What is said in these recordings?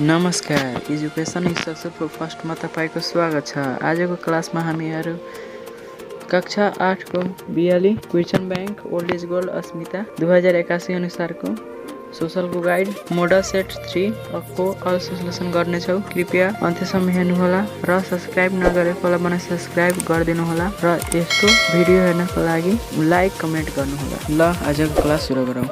नमस्कार, education is successful फर्स्टमा तपाईको स्वागत छ। आजको क्लासमा हामीहरू कक्षा 8 को बियाली question bank old is gold Asmita 2081 अनुसारको सोशलको गाइड मोडल सेट 3 को अल सोल्युसन गर्नेछौँ। कृपया अन्त्यसम्म हेर्नुहोला र सब्स्क्राइब नगरेको होला भने सब्स्क्राइब गरिदिनु होला र यस्तो भिडियो हेर्नको लागि लाइक कमेन्ट गर्नुहोला। ल आजको क्लास सुरु गरौँ।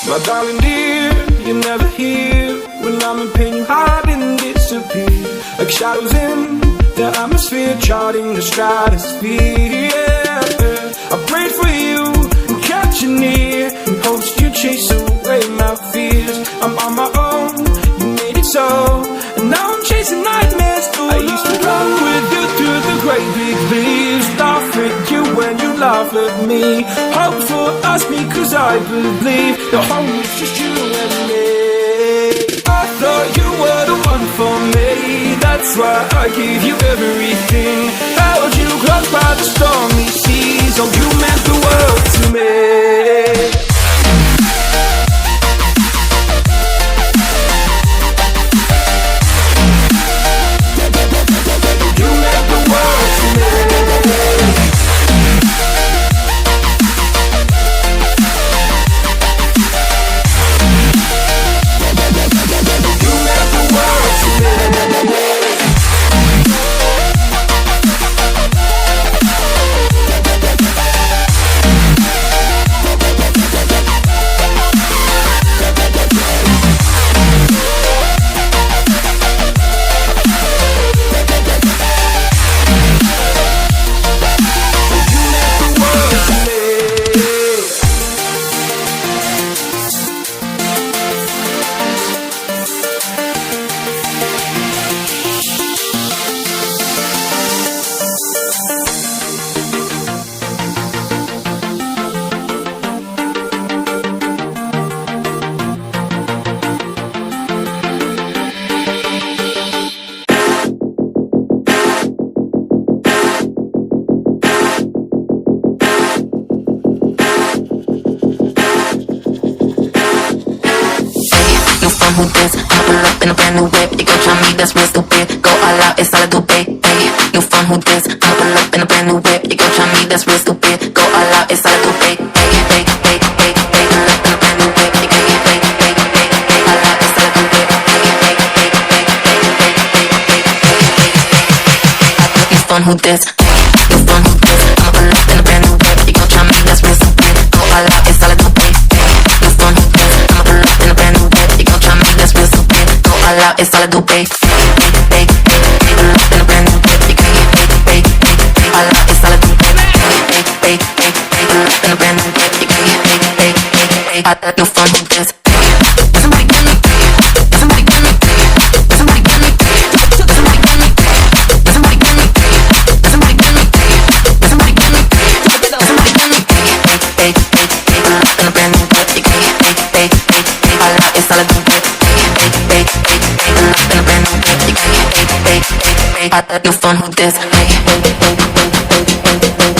My darling dear, you're never here. When I'm in pain, you hide and disappear. Like shadows in the atmosphere, charting the stratosphere. Yeah. I prayed for you and kept you near, in hopes you chase away my fears. I'm on my own, you made it so, and now I'm chasing nightmares. I used to run with you through the great big leaves, laugh at you when you laugh at me. Hope for us because I believe the home is just you and me. I thought you were the one for me, that's why I gave you everything. Held you close by the stormy seas, oh you meant the world to me. Who this? I'ma pull up in a brand new whip. You gon' try me, that's real stupid. Go all out, it's all I do, babe. Hey, new phone, who this? I'ma pull up in a brand new whip. You gon' try me, that's real stupid. Go all out, it's all I do, babe. Hey, hey, hey, hey, hey, pull up in a brand new whip. You gon' get hey, hey, hey, hey, all out, it's all I do, babe. Hey, hey, hey, hey, hey, hey, hey, new phone, who this? New phone, who this? I'ma pull up in a brand new whip. You gon' try me, that's real stupid. Go all out, it's all I do, babe. New phone, who this? I'ma pull up in a brand new whip. You gon' try me, that's real stupid. Go all out, it's all I do, babe. Hey, hey, hey, hey, pull up in a brand new whip. You gon' get hey, hey, hey, hey, all out, it's all I do, babe. Hey, hey, hey, hey, pull up in a brand new whip. You gon' get hey, hey, hey, hey, all that new phone, who this? Somebody get me, somebody get me, somebody get me, somebody get me, somebody get me, somebody get me, somebody get me, somebody get me. Hey, hey, hey, hey, pull up in a brand new whip. You gon' get hey, hey, hey, hey, all out, it's all I do, babe. Hey, hey, hey, hey, pull up in a brand new whip. You gon' get hey, hey, hey, hey, all that new phone, who this? Hey, hey, hey, hey, hey, hey.